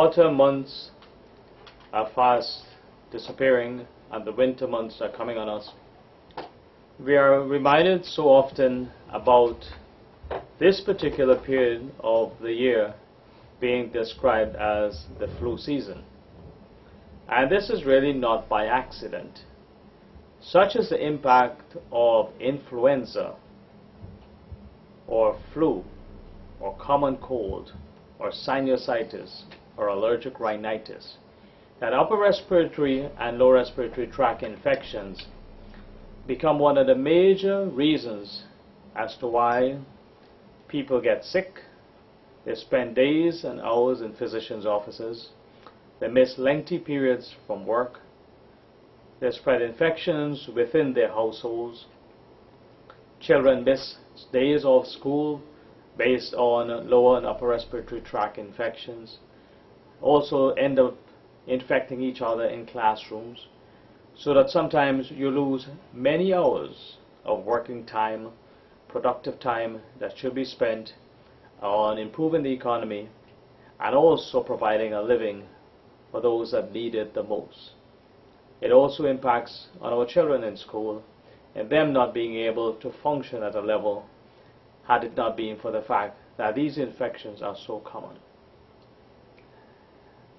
autumn months are fast disappearing and the winter months are coming on us, we are reminded so often about this particular period of the year being described as the flu season. And this is really not by accident. Such is the impact of influenza or flu or common cold or sinusitis or allergic rhinitis that upper respiratory and lower respiratory tract infections become one of the major reasons as to why people get sick. They spend days and hours in physicians' offices. They miss lengthy periods from work. They spread infections within their households. Children miss days of school based on lower and upper respiratory tract infections. Also end up infecting each other in classrooms, so that sometimes you lose many hours of working time, productive time that should be spent on improving the economy and also providing a living for those that need it the most. It also impacts on our children in school and them not being able to function at a level had it not been for the fact that these infections are so common.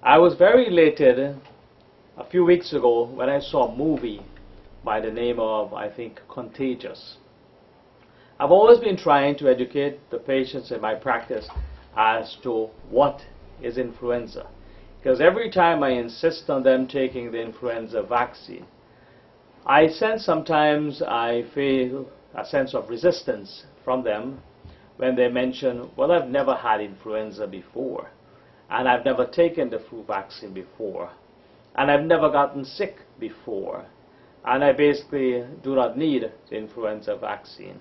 I was very elated a few weeks ago when I saw a movie by the name of, I think, Contagious. I've always been trying to educate the patients in my practice as to what is influenza, because every time I insist on them taking the influenza vaccine, I sense sometimes I feel a sense of resistance from them when they mention, well, I've never had influenza before, and I've never taken the flu vaccine before, and I've never gotten sick before, and I basically do not need the influenza vaccine.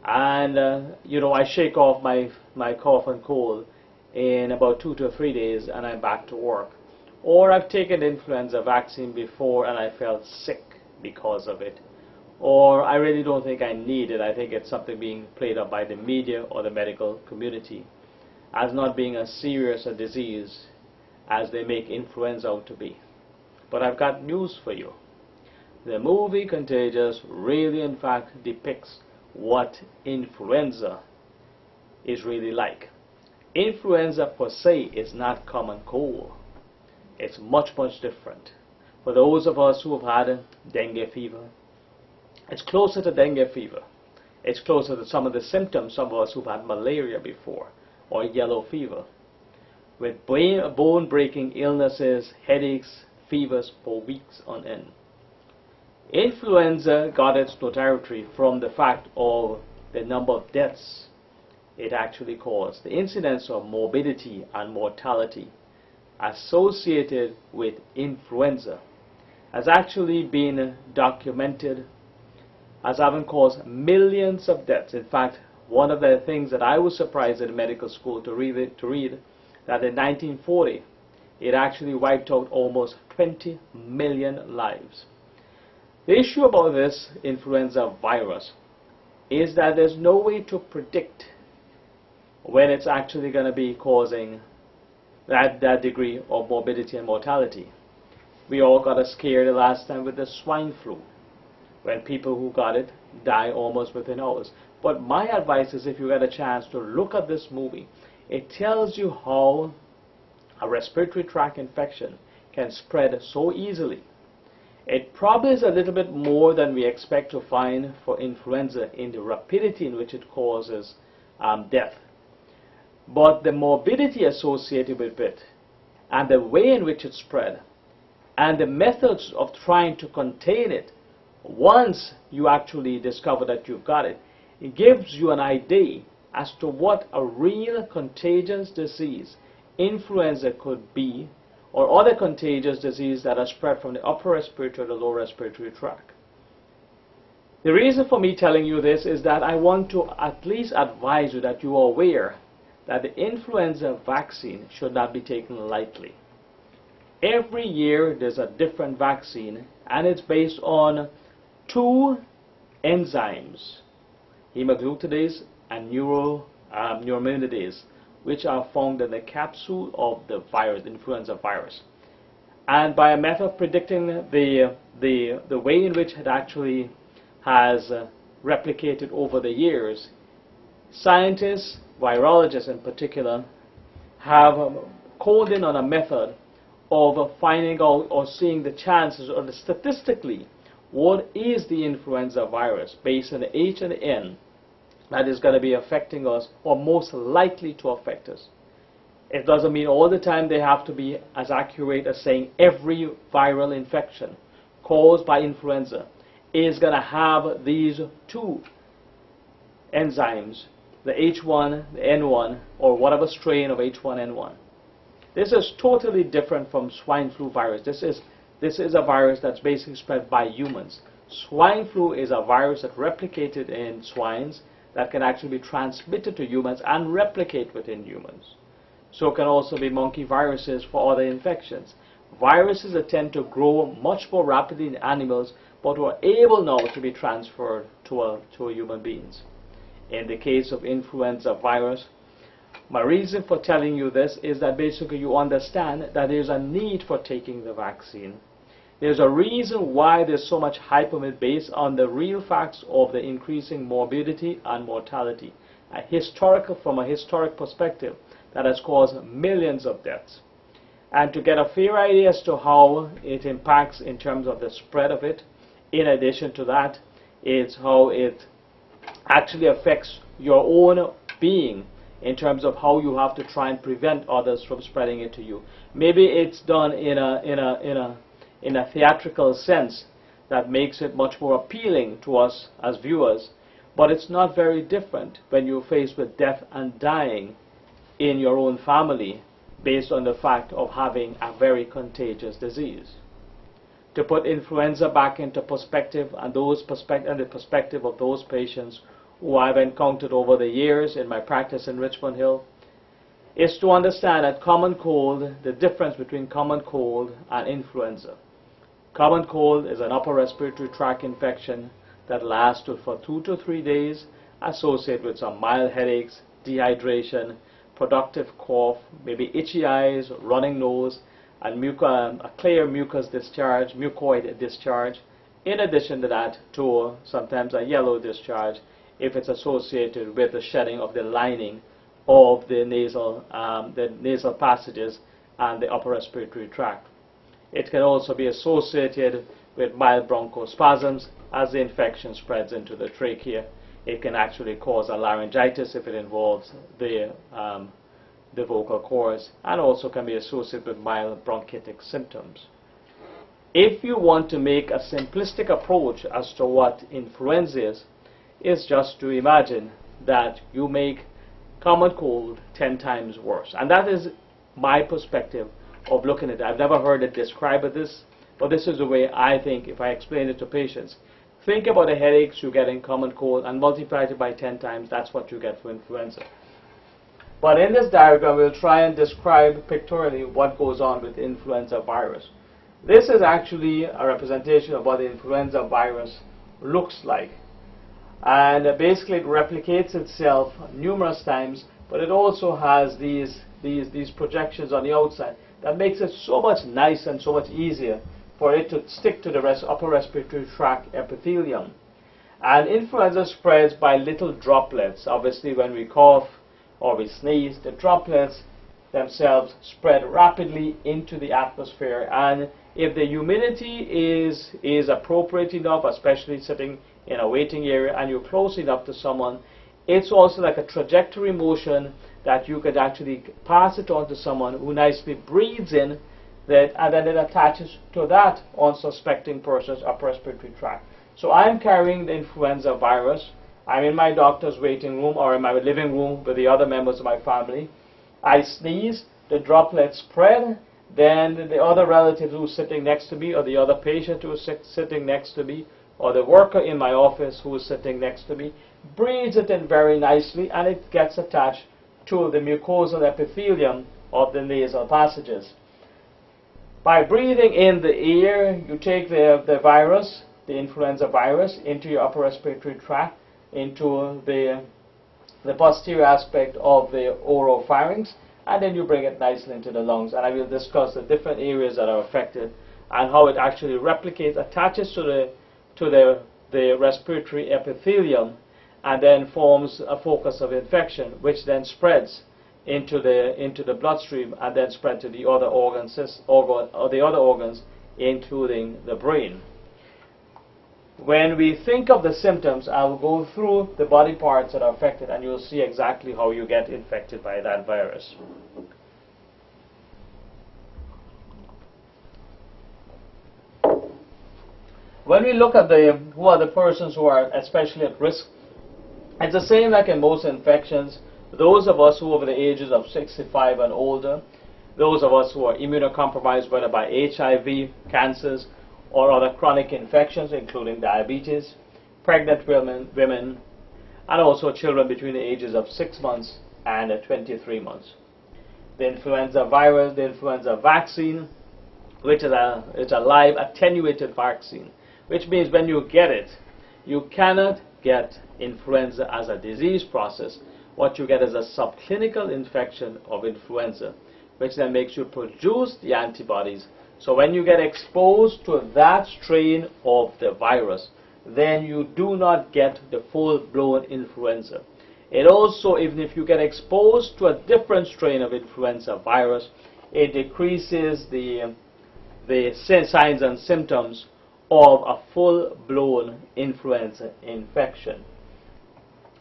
And I shake off my cough and cold in about 2 to 3 days and I'm back to work. Or I've taken the influenza vaccine before and I felt sick because of it. Or I really don't think I need it. I think it's something being played up by the media or the medical community as not being as serious a disease as they make influenza out to be. But I've got news for you. The movie Contagious really in fact depicts what influenza is really like. Influenza per se is not common cold. It's much, much different. For those of us who have had dengue fever, it's closer to dengue fever. It's closer to some of the symptoms of us who've had malaria before, or yellow fever, with bone-breaking illnesses, headaches, fevers for weeks on end. Influenza got its notoriety from the fact of the number of deaths it actually caused. The incidence of morbidity and mortality associated with influenza has actually been documented as having caused millions of deaths. In fact, one of the things that I was surprised in medical school to read that in 1940 it actually wiped out almost 20 million lives. The issue about this influenza virus is that there's no way to predict when it's actually going to be causing that degree of morbidity and mortality. We all got scared the last time with the swine flu, when people who got it die almost within hours. But my advice is, if you get a chance to look at this movie, it tells you how a respiratory tract infection can spread so easily. It probably is a little bit more than we expect to find for influenza in the rapidity in which it causes death. But the morbidity associated with it, and the way in which it spread, and the methods of trying to contain it, once you actually discover that you've got it, it gives you an idea as to what a real contagious disease influenza could be, or other contagious disease that are spread from the upper respiratory to the lower respiratory tract. The reason for me telling you this is that I want to at least advise you that you are aware that the influenza vaccine should not be taken lightly. Every year there's a different vaccine, and it's based on 2 enzymes, hemagglutidase and neuraminidase. which are found in the capsule of the virus, influenza virus. And by a method of predicting the way in which it actually has replicated over the years, scientists, virologists in particular, have honed in on a method of finding out or seeing the chances, or statistically, what is the influenza virus based on the H and the N that is going to be affecting us, or most likely to affect us. It doesn't mean all the time they have to be as accurate as saying every viral infection caused by influenza is going to have these two enzymes, the H1, the N1, or whatever strain of H1N1. This is totally different from swine flu virus. This is a virus that's basically spread by humans. Swine flu is a virus that replicated in swines that can actually be transmitted to humans and replicate within humans. So it can also be monkey viruses for other infections. Viruses that tend to grow much more rapidly in animals, but are able now to be transferred to human beings. In the case of influenza virus, my reason for telling you this is that basically you understand that there's a need for taking the vaccine. There's a reason why there's so much hype on it based on the real facts of the increasing morbidity and mortality. From a historic perspective, that has caused millions of deaths. And to get a fair idea as to how it impacts in terms of the spread of it, in addition to that, it's how it actually affects your own being in terms of how you have to try and prevent others from spreading it to you. Maybe it's done in a theatrical sense that makes it much more appealing to us as viewers, but it's not very different when you're faced with death and dying in your own family based on the fact of having a very contagious disease. To put influenza back into perspective, and the perspective of those patients who I've encountered over the years in my practice in Richmond Hill, is to understand that common cold, the difference between common cold and influenza. Common cold is an upper respiratory tract infection that lasts for 2 to 3 days, associated with some mild headaches, dehydration, productive cough, maybe itchy eyes, running nose, and a clear mucoid discharge. In addition to that, sometimes a yellow discharge if it's associated with the shedding of the lining of the nasal passages and the upper respiratory tract. It can also be associated with mild bronchospasms as the infection spreads into the trachea. It can actually cause a laryngitis if it involves the vocal cords, and also can be associated with mild bronchitic symptoms. If you want to make a simplistic approach as to what influenza is just to imagine that you make common cold 10 times worse. And that is my perspective of looking at it. I've never heard it described as this, but this is the way I think if I explain it to patients. Think about the headaches you get in common cold and multiply it by 10 times, that's what you get for influenza. But in this diagram, we'll try and describe pictorially what goes on with influenza virus. This is actually a representation of what the influenza virus looks like. And basically it replicates itself numerous times, but it also has these projections on the outside that makes it so much nicer and so much easier for it to stick to the upper respiratory tract epithelium. And influenza spreads by little droplets. Obviously, when we cough or we sneeze, the droplets themselves spread rapidly into the atmosphere. And if the humidity is appropriate enough, especially sitting in a waiting area and you're close enough to someone, it's also like a trajectory motion that you could actually pass it on to someone who nicely breathes in that, and then it attaches to that unsuspecting person's upper respiratory tract. So I'm carrying the influenza virus. I'm in my doctor's waiting room or in my living room with the other members of my family. I sneeze, the droplets spread, then the other relative who's sitting next to me, or the other patient who's sitting next to me, or the worker in my office who is sitting next to me, breathes it in very nicely, and it gets attached to the mucosal epithelium of the nasal passages. By breathing in the air, you take the virus, the influenza virus, into your upper respiratory tract, into the the posterior aspect of the oropharynx, and then you bring it nicely into the lungs. And I will discuss the different areas that are affected and how it actually replicates, attaches to the respiratory epithelium, and then forms a focus of infection, which then spreads into the bloodstream and then spread to the other organs, including the brain. When we think of the symptoms, I will go through the body parts that are affected, and you'll see exactly how you get infected by that virus. When we look at who are the persons who are especially at risk, it's the same like in most infections. Those of us who are over the ages of 65 and older, those of us who are immunocompromised, whether by HIV, cancers, or other chronic infections, including diabetes, pregnant women, and also children between the ages of 6 months and 23 months. The influenza virus, the influenza vaccine, which is a live attenuated vaccine, which means when you get it, you cannot get influenza as a disease process. What you get is a subclinical infection of influenza, which then makes you produce the antibodies. So when you get exposed to that strain of the virus, then you do not get the full-blown influenza. It also, even if you get exposed to a different strain of influenza virus, it decreases the signs and symptoms of a full-blown influenza infection.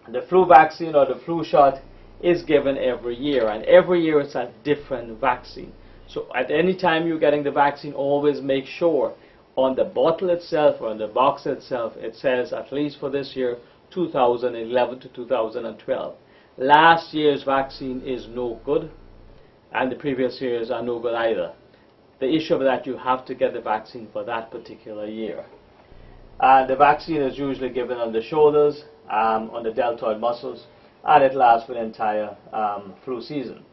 The flu vaccine or the flu shot is given every year, and every year it's a different vaccine. So at any time you're getting the vaccine, always make sure on the bottle itself or on the box itself it says, at least for this year, 2011 to 2012. Last year's vaccine is no good, and the previous years are no good either. The issue of that, you have to get the vaccine for that particular year. And the vaccine is usually given on the shoulders, on the deltoid muscles, and it lasts for the entire flu season.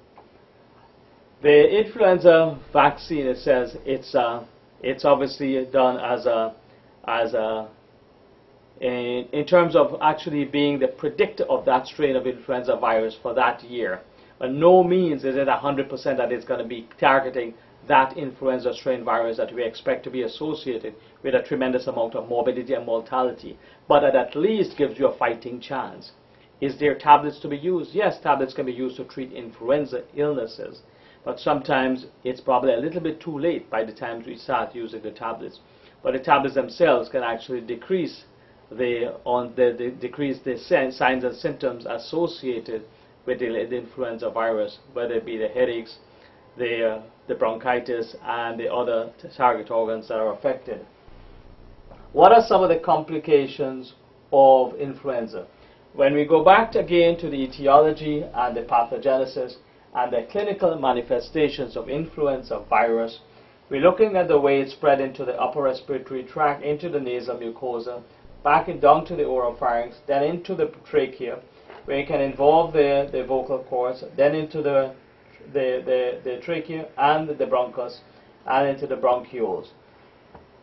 The influenza vaccine, it says it's obviously done in terms of actually being the predictor of that strain of influenza virus for that year. By no means is it 100% that it's going to be targeting that influenza strain virus that we expect to be associated with a tremendous amount of morbidity and mortality, but it at least gives you a fighting chance. Is there tablets to be used? Yes, tablets can be used to treat influenza illnesses, but sometimes it's probably a little bit too late by the time we start using the tablets. But the tablets themselves can actually decrease the signs and symptoms associated with the influenza virus, whether it be the headaches, the bronchitis, and the other target organs that are affected. What are some of the complications of influenza? When we go back again to the etiology and the pathogenesis and the clinical manifestations of influenza virus, we're looking at the way it spread into the upper respiratory tract, into the nasal mucosa, back and down to the oropharynx, then into the trachea, where it can involve the vocal cords, then into the trachea and the bronchus, and into the bronchioles.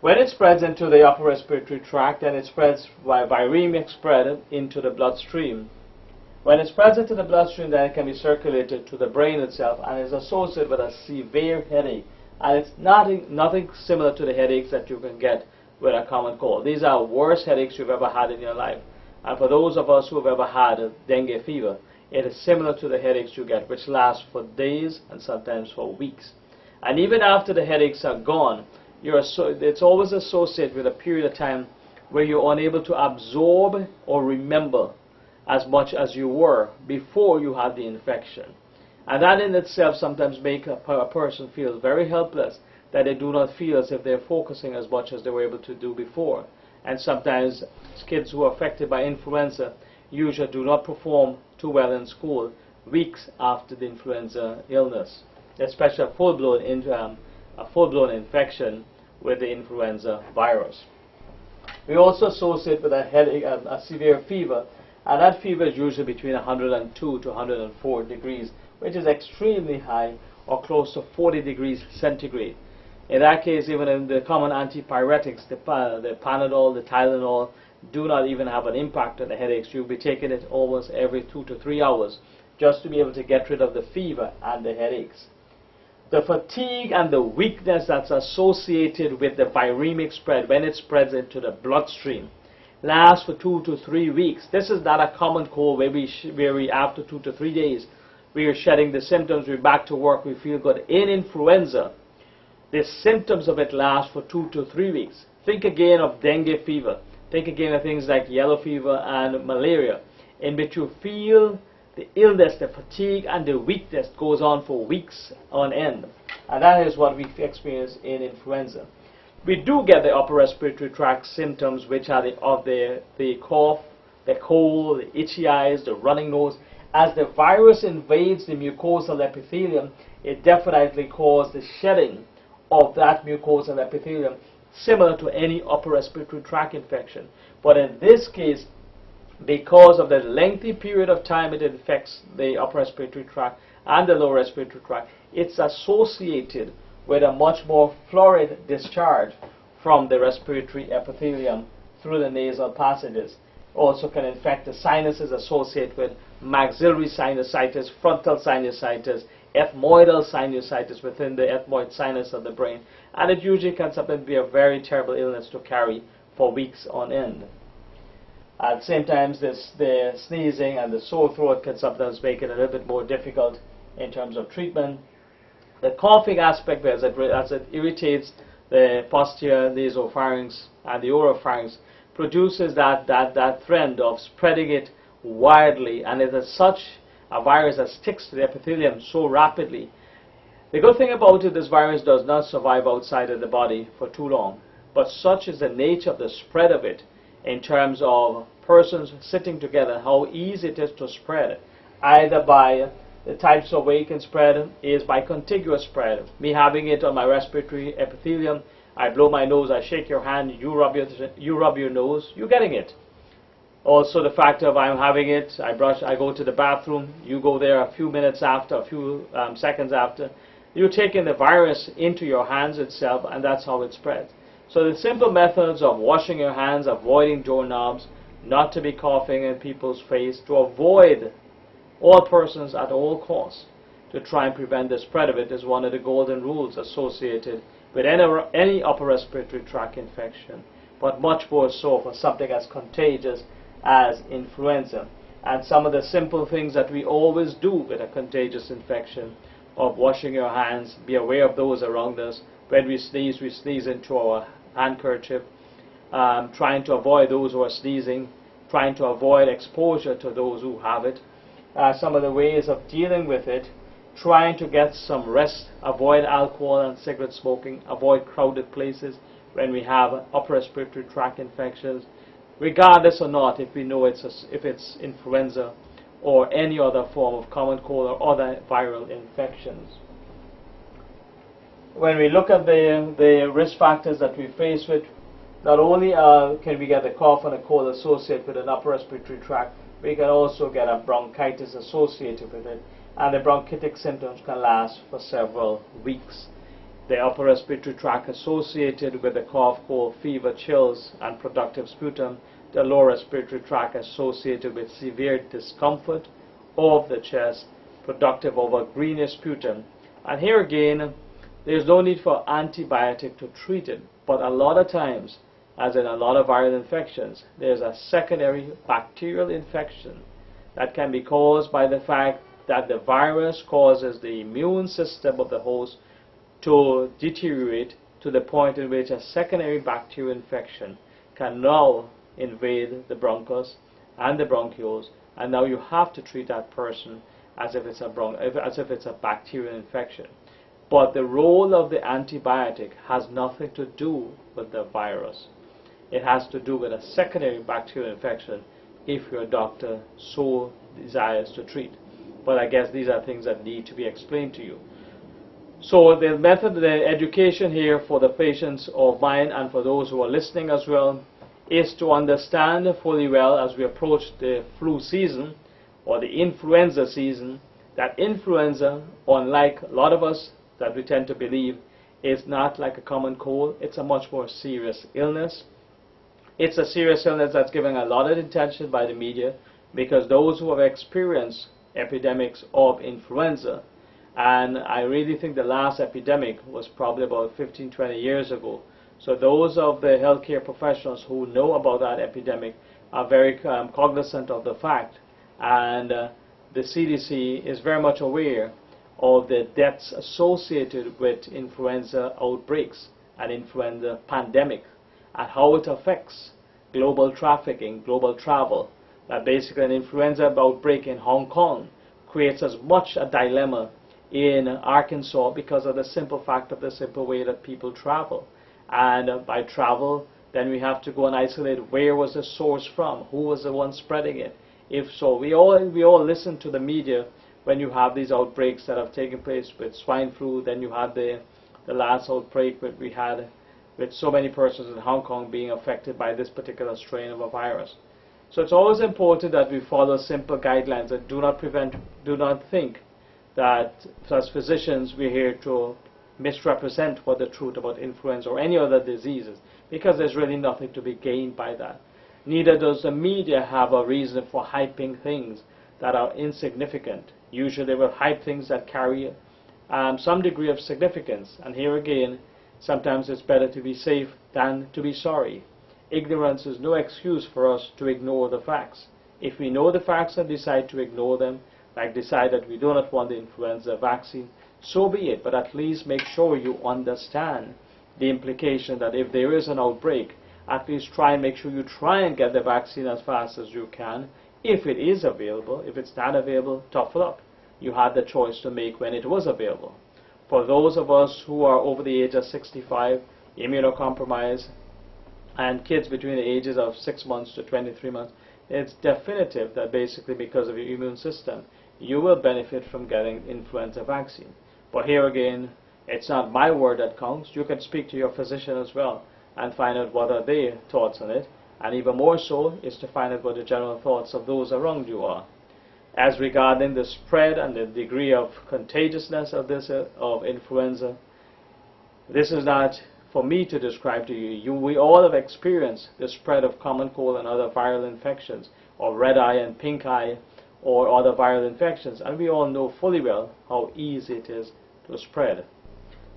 When it spreads into the upper respiratory tract, then it spreads by viremic spread into the bloodstream. When it spreads into the bloodstream, then it can be circulated to the brain itself and is associated with a severe headache. And it's nothing similar to the headaches that you can get with a common cold. These are worse headaches you've ever had in your life. And for those of us who have ever had a dengue fever, it is similar to the headaches you get, which last for days and sometimes for weeks. And even after the headaches are gone, it's always associated with a period of time where you're unable to absorb or remember as much as you were before you had the infection. And that in itself sometimes makes a person feel very helpless, that they do not feel as if they're focusing as much as they were able to do before. And sometimes kids who are affected by influenza usually do not perform too well in school weeks after the influenza illness, especially a full-blown infection with the influenza virus. We also associate with a headache, a severe fever, and that fever is usually between 102 to 104 degrees, which is extremely high, or close to 40 degrees centigrade. In that case, even in the common antipyretics, the Panadol, the Tylenol, do not even have an impact on the headaches. You'll be taking it almost every 2 to 3 hours just to be able to get rid of the fever and the headaches. The fatigue and the weakness that's associated with the viremic spread when it spreads into the bloodstream lasts for 2 to 3 weeks. This is not a common cold where we after 2 to 3 days we are shedding the symptoms, we're back to work, we feel good. In influenza, the symptoms of it last for 2 to 3 weeks. Think again of dengue fever. Think again of things like yellow fever and malaria, in which you feel the illness, the fatigue, and the weakness goes on for weeks on end. And that is what we experience in influenza. We do get the upper respiratory tract symptoms, which are the cough, the cold, the itchy eyes, the running nose. As the virus invades the mucosal epithelium, it definitely causes the shedding of that mucosal epithelium, similar to any upper respiratory tract infection. But in this case, because of the lengthy period of time it infects the upper respiratory tract and the lower respiratory tract, it's associated with a much more florid discharge from the respiratory epithelium through the nasal passages. Also can infect the sinuses associated with maxillary sinusitis, frontal sinusitis, ethmoidal sinusitis within the ethmoid sinus of the brain, and it usually can sometimes be a very terrible illness to carry for weeks on end. At the same time, the sneezing and the sore throat can sometimes make it a little bit more difficult in terms of treatment. The coughing aspect, as it irritates the posterior nasopharynx and the oropharynx, produces that trend of spreading it widely, and it is such a virus that sticks to the epithelium so rapidly. The good thing about it, this virus does not survive outside of the body for too long, but such is the nature of the spread of it in terms of persons sitting together, how easy it is to spread, either by the types of way it can spread is by contiguous spread. Me having it on my respiratory epithelium, I blow my nose, I shake your hand, you rub your nose, you're getting it. Also the fact of I'm having it, I go to the bathroom, you go there a few minutes after, a few seconds after, you're taking the virus into your hands itself, and that's how it spreads. So the simple methods of washing your hands, avoiding doorknobs, not to be coughing in people's face, to avoid all persons at all costs, to try and prevent the spread of it is one of the golden rules associated with any upper respiratory tract infection, but much more so for something as contagious as influenza. And some of the simple things that we always do with a contagious infection of washing your hands, be aware of those around us. When we sneeze into our handkerchief, trying to avoid those who are sneezing, trying to avoid exposure to those who have it. Some of the ways of dealing with it, trying to get some rest, avoid alcohol and cigarette smoking, avoid crowded places when we have upper respiratory tract infections, regardless or not if we know if it's influenza or any other form of common cold or other viral infections. When we look at the risk factors that we face with, not only can we get a cough and a cold associated with an upper respiratory tract, we can also get a bronchitis associated with it, and the bronchitic symptoms can last for several weeks. The upper respiratory tract associated with the cough, cold, fever, chills, and productive sputum. The lower respiratory tract associated with severe discomfort of the chest, productive of a greenish sputum. And here again, there's no need for antibiotic to treat it, but a lot of times, as in a lot of viral infections, there's a secondary bacterial infection that can be caused by the fact that the virus causes the immune system of the host to deteriorate to the point in which a secondary bacterial infection can now invade the bronchus and the bronchioles, and now you have to treat that person as if it's a bacterial infection. But the role of the antibiotic has nothing to do with the virus. It has to do with a secondary bacterial infection if your doctor so desires to treat. But I guess these are things that need to be explained to you. So the method, the education here for the patients of mine and for those who are listening as well, is to understand fully well as we approach the flu season or the influenza season, that influenza, unlike a lot of us that we tend to believe, is not like a common cold. It's a much more serious illness. It's a serious illness that's given a lot of attention by the media, because those who have experienced epidemics of influenza, and I really think the last epidemic was probably about 15-20 years ago. So those of the healthcare professionals who know about that epidemic are very cognizant of the fact, and the CDC is very much aware of the deaths associated with influenza outbreaks and influenza pandemic, and how it affects global trafficking, global travel. That basically an influenza outbreak in Hong Kong creates as much a dilemma in Arkansas because of the simple fact of the simple way that people travel. And by travel, then we have to go and isolate where was the source from, who was the one spreading it. If so, we all listen to the media when you have these outbreaks that have taken place with swine flu. Then you had the last outbreak that we had with so many persons in Hong Kong being affected by this particular strain of a virus. So it's always important that we follow simple guidelines and do not think that as physicians we're here to misrepresent what the truth about influenza or any other diseases, because there's really nothing to be gained by that. Neither does the media have a reason for hyping things that are insignificant. Usually they will hype things that carry some degree of significance, and here again, sometimes it's better to be safe than to be sorry. Ignorance is no excuse for us to ignore the facts. If we know the facts and decide to ignore them, like decide that we do not want the influenza vaccine, so be it, but at least make sure you understand the implication that if there is an outbreak, at least try and make sure you try and get the vaccine as fast as you can, if it is available. If it's not available, tough luck. You had the choice to make when it was available. For those of us who are over the age of 65, immunocompromised, and kids between the ages of 6 months to 23 months, it's definitive that basically because of your immune system, you will benefit from getting influenza vaccine. But here again, it's not my word that counts. You can speak to your physician as well and find out what are their thoughts on it. And even more so is to find out what the general thoughts of those around you are. As regarding the spread and the degree of contagiousness of this of influenza, this is not for me to describe to you. We all have experienced the spread of common cold and other viral infections, or red eye and pink eye, or other viral infections, and we all know fully well how easy it is to spread.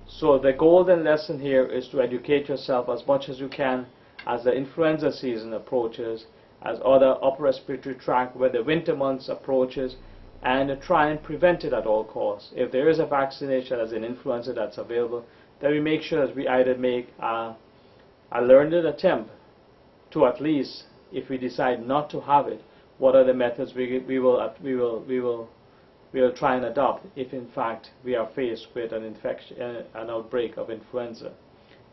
So the golden lesson here is to educate yourself as much as you can as the influenza season approaches, as other upper respiratory tract, where the winter months approaches, and try and prevent it at all costs. If there is a vaccination as in influenza that's available, then we make sure that we either make a learned attempt to, at least if we decide not to have it, what are the methods we will try and adopt if in fact we are faced with an infection, an outbreak of influenza.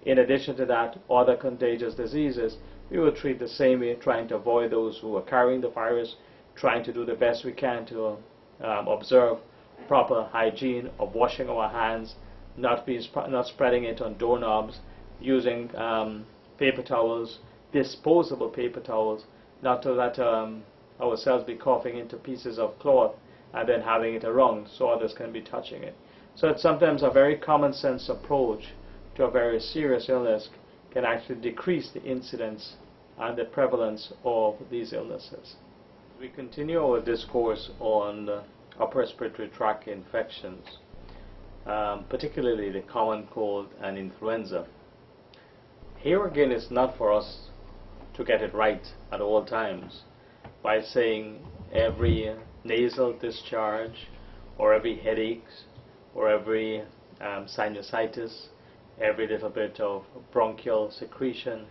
In addition to that, other contagious diseases we will treat the same way, trying to avoid those who are carrying the virus, trying to do the best we can to observe proper hygiene of washing our hands, not spreading it on doorknobs, using paper towels, disposable paper towels, not to let ourselves be coughing into pieces of cloth and then having it around so others can be touching it. So it's sometimes a very common sense approach to a very serious illness can actually decrease the incidence and the prevalence of these illnesses. We continue our discourse on upper respiratory tract infections, particularly the common cold and influenza. Here again, it's not for us to get it right at all times by saying every nasal discharge or every headache or every sinusitis, every little bit of bronchial secretion,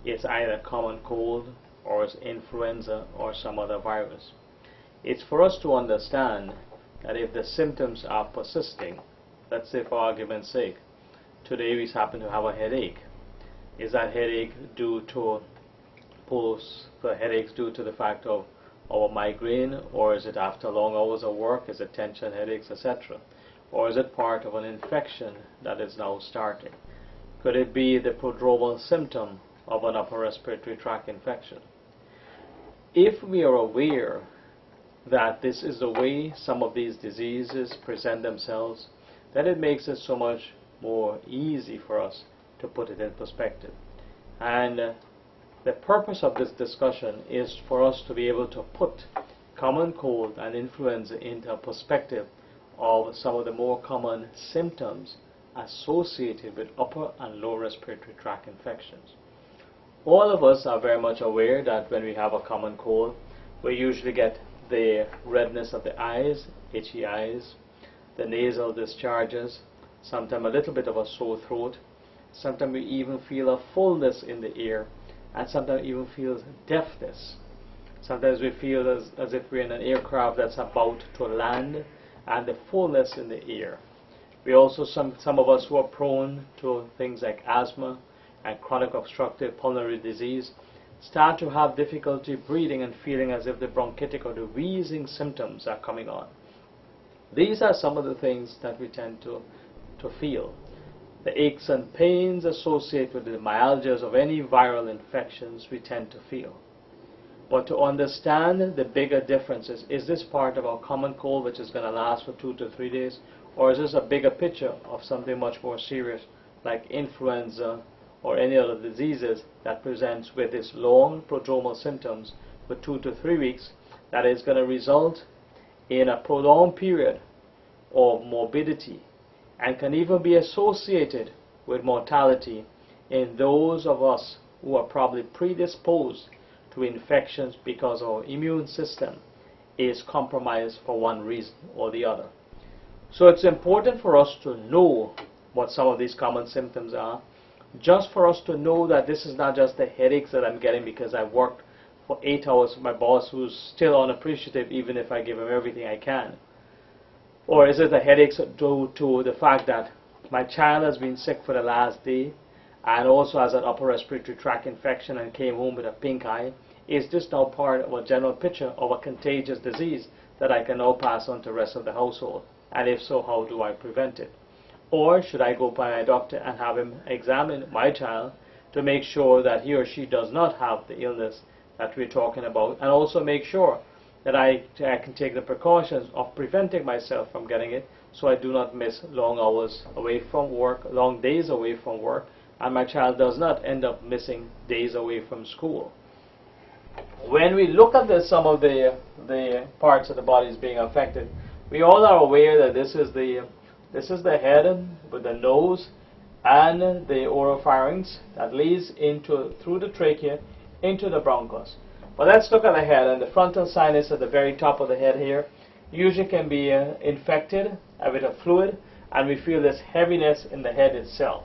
it's either common cold or it's influenza or some other virus. It's for us to understand that if the symptoms are persisting, let's say for argument's sake, today we happen to have a headache. Is that headache due to headaches due to the fact of our migraine, or is it after long hours of work? Is it tension headaches, etc.? Or is it part of an infection that is now starting? Could it be the prodromal symptom of an upper respiratory tract infection? If we are aware that this is the way some of these diseases present themselves, then it makes it so much more easy for us to put it in perspective. And the purpose of this discussion is for us to be able to put common cold and influenza into a perspective of some of the more common symptoms associated with upper and lower respiratory tract infections. All of us are very much aware that when we have a common cold, we usually get the redness of the eyes, itchy eyes, the nasal discharges, sometimes a little bit of a sore throat, sometimes we even feel a fullness in the ear, and sometimes even feel deafness. Sometimes we feel as if we're in an aircraft that's about to land, and the fullness in the ear. We also, some of us who are prone to things like asthma and chronic obstructive pulmonary disease, start to have difficulty breathing and feeling as if the bronchitic or the wheezing symptoms are coming on. These are some of the things that we tend to feel. The aches and pains associated with the myalgias of any viral infections we tend to feel. But to understand the bigger differences, is this part of our common cold which is going to last for 2 to 3 days, or is this a bigger picture of something much more serious like influenza or any other diseases that presents with its long prodromal symptoms for 2 to 3 weeks that is going to result in a prolonged period of morbidity and can even be associated with mortality in those of us who are probably predisposed to infections because our immune system is compromised for one reason or the other. So it's important for us to know what some of these common symptoms are, just for us to know that this is not just the headaches that I'm getting because I worked for 8 hours with my boss who's still unappreciative even if I give him everything I can. Or is it the headaches due to the fact that my child has been sick for the last day and also has an upper respiratory tract infection and came home with a pink eye? Is this now part of a general picture of a contagious disease that I can now pass on to the rest of the household? And if so, how do I prevent it? Or should I go by my doctor and have him examine my child to make sure that he or she does not have the illness that we're talking about, and also make sure that I can take the precautions of preventing myself from getting it so I do not miss long hours away from work, long days away from work, and my child does not end up missing days away from school. When we look at some of the parts of the bodies being affected, we all are aware that this is the head with the nose and the oropharynx that leads through the trachea into the bronchus. But let's look at the head, and the frontal sinus at the very top of the head here usually can be infected with a fluid, and we feel this heaviness in the head itself.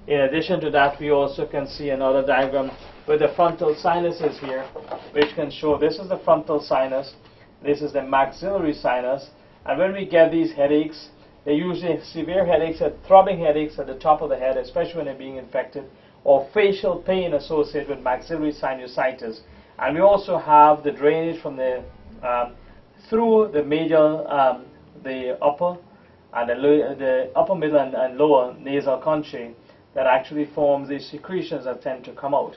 In addition to that, we also can see another diagram with the frontal sinuses here, which can show this is the frontal sinus, this is the maxillary sinus, and when we get these headaches, they're usually severe headaches, throbbing headaches at the top of the head, especially when they're being infected, or facial pain associated with maxillary sinusitis. And we also have the drainage from through the medial, the upper, and the upper, middle, and lower nasal conchae that actually forms these secretions that tend to come out.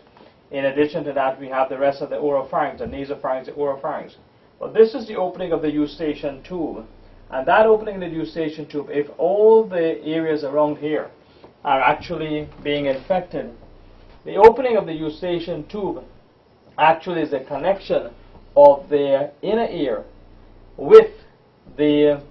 In addition to that, we have the rest of the oropharynx, the nasopharynx, the oropharynx. But this is the opening of the eustachian tube. And that opening in the eustachian tube, if all the areas around here are actually being infected, the opening of the eustachian tube actually is the connection of the inner ear with the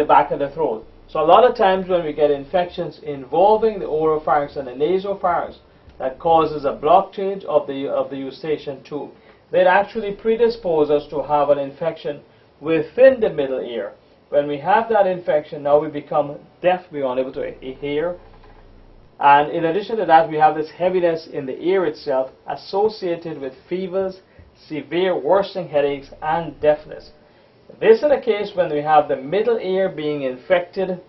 back of the throat. So a lot of times when we get infections involving the oropharynx and the nasopharynx that causes a blockage of the eustachian tube, they actually predispose us to have an infection within the middle ear. When we have that infection, now we become deaf, we are unable to hear. And in addition to that, we have this heaviness in the ear itself associated with fevers, severe worsening headaches, and deafness. This is the case when we have the middle ear being infected.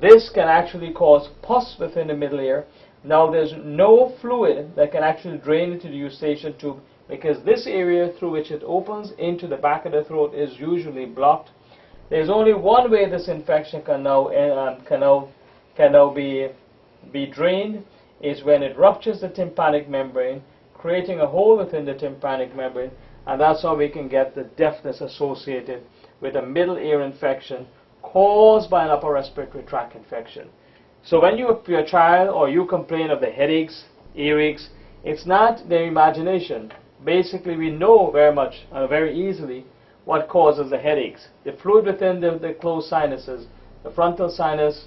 This can actually cause pus within the middle ear. Now there's no fluid that can actually drain into the eustachian tube because this area through which it opens into the back of the throat is usually blocked. There's only one way this infection can now be drained, is when it ruptures the tympanic membrane, creating a hole within the tympanic membrane, and that's how we can get the deafness associated with a middle ear infection caused by an upper respiratory tract infection. So when your child or you complain of the headaches, earaches, It's not their imagination. Basically, we know very much, very easily, what causes the headaches. The fluid within the closed sinuses, the frontal sinus,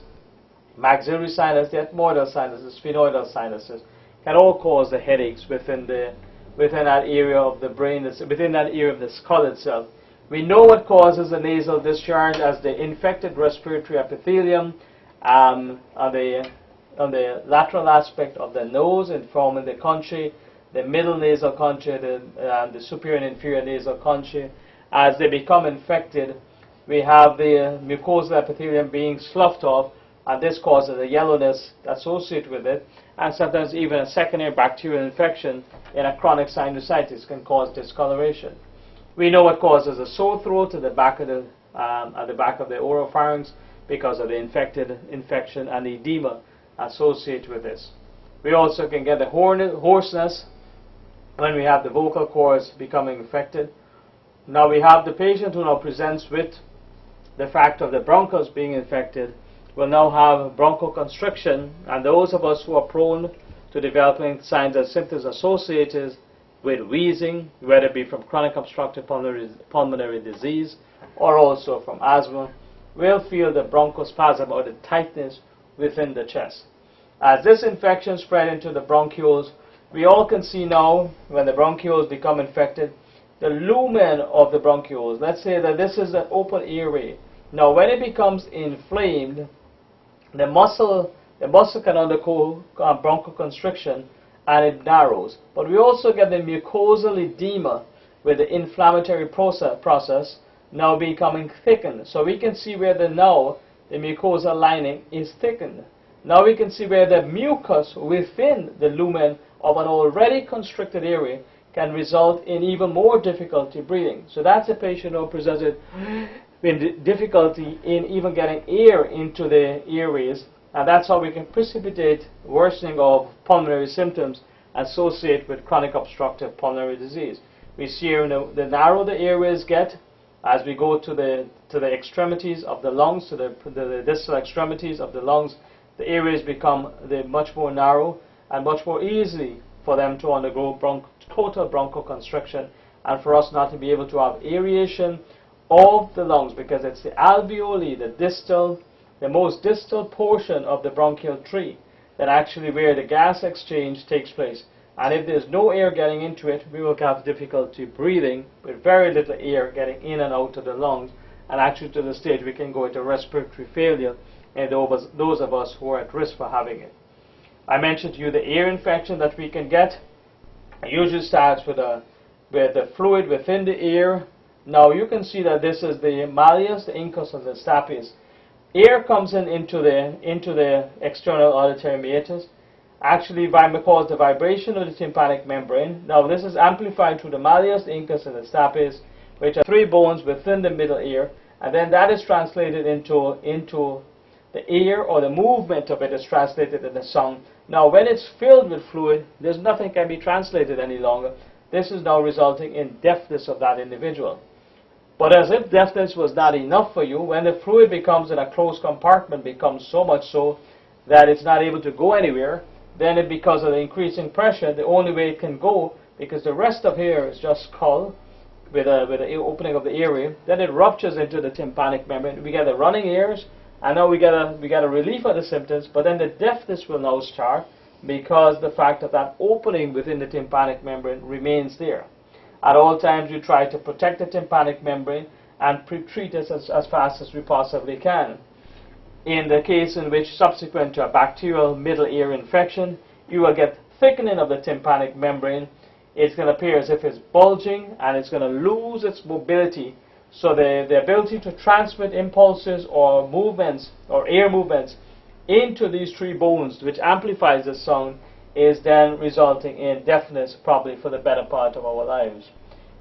maxillary sinus, the ethmoidal sinuses, sphenoidal sinuses, can all cause the headaches within that area of the brain, within that area of the skull itself. We know what causes the nasal discharge as the infected respiratory epithelium on the lateral aspect of the nose and forming the conchae, the middle nasal conchae, the superior and inferior nasal conchae. As they become infected, we have the mucosal epithelium being sloughed off, and this causes a yellowness associated with it, and sometimes even a secondary bacterial infection in a chronic sinusitis can cause discoloration. We know what causes a sore throat at the back of the oropharynx because of the infection and edema associated with this. We also can get the hoarseness when we have the vocal cords becoming infected. Now we have the patient who now presents with the fact of the bronchus being infected will now have bronchoconstriction, and those of us who are prone to developing signs and symptoms associated with wheezing, whether it be from chronic obstructive pulmonary disease or also from asthma, will feel the bronchospasm or the tightness within the chest. As this infection spread into the bronchioles, we all can see now when the bronchioles become infected, the lumen of the bronchioles, let's say that this is an open airway. Now when it becomes inflamed, the muscle can undergo bronchoconstriction and it narrows. But we also get the mucosal edema with the inflammatory process now becoming thickened. So we can see where the mucosal lining is thickened. Now we can see where the mucus within the lumen of an already constricted area can result in even more difficulty breathing. So that's a patient who presented with difficulty in even getting air into the airways, and that's how we can precipitate worsening of pulmonary symptoms associated with chronic obstructive pulmonary disease. We see here the narrower the airways get as we go to the extremities of the lungs, to the distal extremities of the lungs. The airways become much more narrow and much more easy for them to undergo total bronchoconstriction, and for us not to be able to have aeration of the lungs, because it's the alveoli, the most distal portion of the bronchial tree, that actually where the gas exchange takes place. And if there's no air getting into it, we will have difficulty breathing with very little air getting in and out of the lungs, and actually to the stage we can go into respiratory failure in those of us who are at risk for having it. I mentioned to you the ear infection that we can get. It usually starts with the fluid within the ear. Now you can see that this is the malleus, the incus, and the stapes. Air comes into the external auditory meatus, actually because the vibration of the tympanic membrane. Now this is amplified through the malleus, the incus, and the stapes, which are three bones within the middle ear, and then that is translated into the ear, or the movement of it is translated in the sound. Now when it's filled with fluid, there's nothing can be translated any longer. This is now resulting in deafness of that individual. But as if deafness was not enough for you, when the fluid becomes in a closed compartment, becomes so much so that it's not able to go anywhere, then because of the increasing pressure, the only way it can go, because the rest of here is just skull with the opening of the airway, then it ruptures into the tympanic membrane. We get the running ears, and now we get a relief of the symptoms, but then the deafness will now start because the fact of that opening within the tympanic membrane remains there. At all times we try to protect the tympanic membrane and treat it as fast as we possibly can. In the case in which subsequent to a bacterial middle ear infection, you will get thickening of the tympanic membrane. It's going to appear as if it's bulging, and it's going to lose its mobility. So the ability to transmit impulses or movements or air movements into these three bones, which amplifies the sound, is then resulting in deafness probably for the better part of our lives.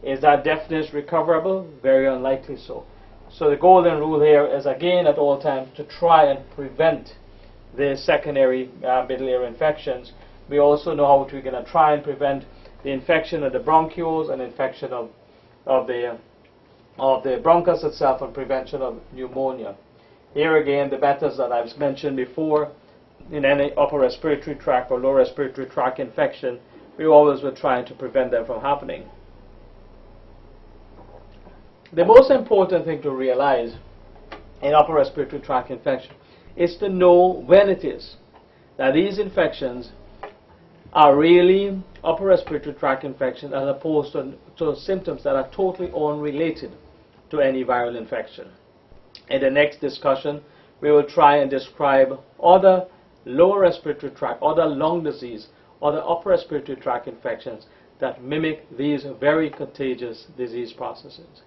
Is that deafness recoverable? Very unlikely so. So the golden rule here is, again, at all times to try and prevent the secondary middle ear infections. We also know how we're going to try and prevent the infection of the bronchioles and infection of the bronchus itself, and prevention of pneumonia. Here again, the methods that I've mentioned before, in any upper respiratory tract or lower respiratory tract infection, we always were trying to prevent them from happening. The most important thing to realize in upper respiratory tract infection is to know when it is that these infections are really upper respiratory tract infections as opposed to symptoms that are totally unrelated to any viral infection. In the next discussion, we will try and describe other lower respiratory tract, other lung disease, other upper respiratory tract infections that mimic these very contagious disease processes.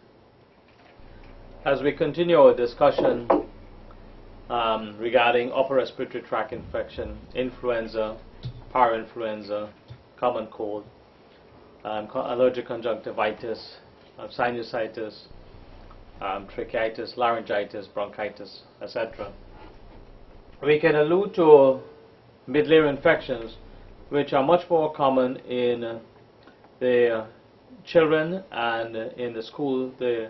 As we continue our discussion regarding upper respiratory tract infection, influenza, parainfluenza, common cold, allergic conjunctivitis, sinusitis, tracheitis, laryngitis, bronchitis, etc. We can allude to middle infections, which are much more common in the children and in the school, the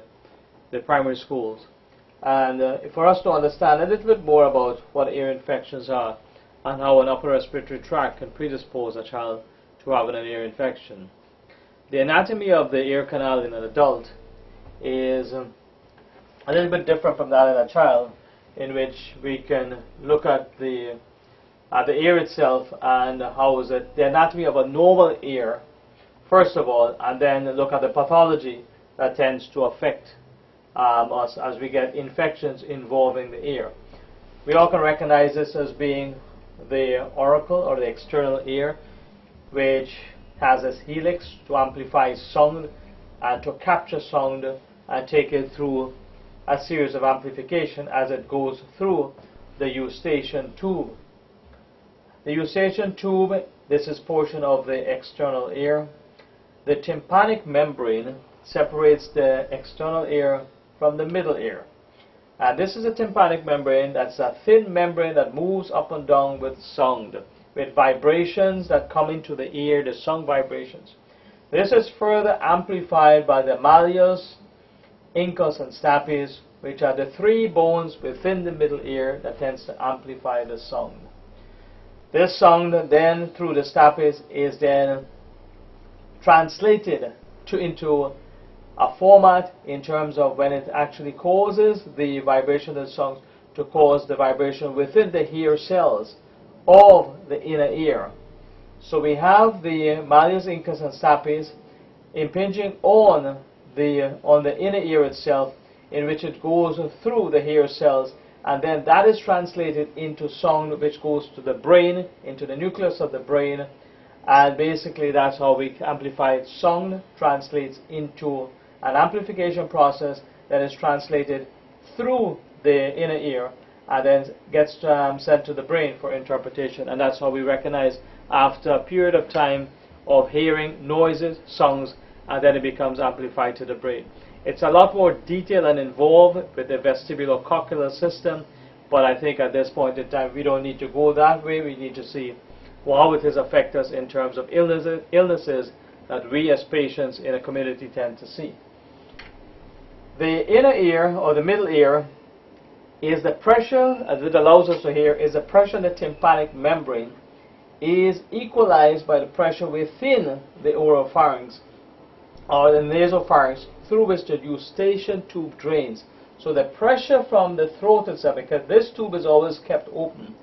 primary schools. And for us to understand a little bit more about what ear infections are and how an upper respiratory tract can predispose a child to having an ear infection. The anatomy of the ear canal in an adult is a little bit different from that in a child, in which we can look at the ear itself and how is it the anatomy of a normal ear first of all, and then look at the pathology that tends to affect us as we get infections involving the ear. We all can recognize this as being the auricle or the external ear, which has this helix to amplify sound and to capture sound and take it through a series of amplification as it goes through the eustachian tube. The eustachian tube, this is portion of the external ear. The tympanic membrane separates the external ear from the middle ear. And this is a tympanic membrane. That's a thin membrane that moves up and down with sound, with vibrations that come into the ear, the sound vibrations. This is further amplified by the malleus, incus, and stapes, which are the three bones within the middle ear that tends to amplify the sound. This sound then through the stapes is then translated into a format in terms of when it actually causes the vibration of the sound to cause the vibration within the hair cells of the inner ear. So we have the malleus, incus, and stapes impinging on the inner ear itself, in which it goes through the hair cells, and then that is translated into sound, which goes to the brain, into the nucleus of the brain, and basically that's how we amplify it. Sound translates into an amplification process that is translated through the inner ear and then gets sent to the brain for interpretation, and that's how we recognize after a period of time of hearing noises, sounds, and then it becomes amplified to the brain. It's a lot more detailed and involved with the vestibulocochlear system, but I think at this point in time we don't need to go that way. We need to see how it has affected us in terms of illnesses that we as patients in a community tend to see. The inner ear or the middle ear is the pressure, as it allows us to hear, is the pressure in the tympanic membrane is equalized by the pressure within the oropharynx or the nasopharynx through which the eustachian tube drains. So the pressure from the throat itself, because this tube is always kept open,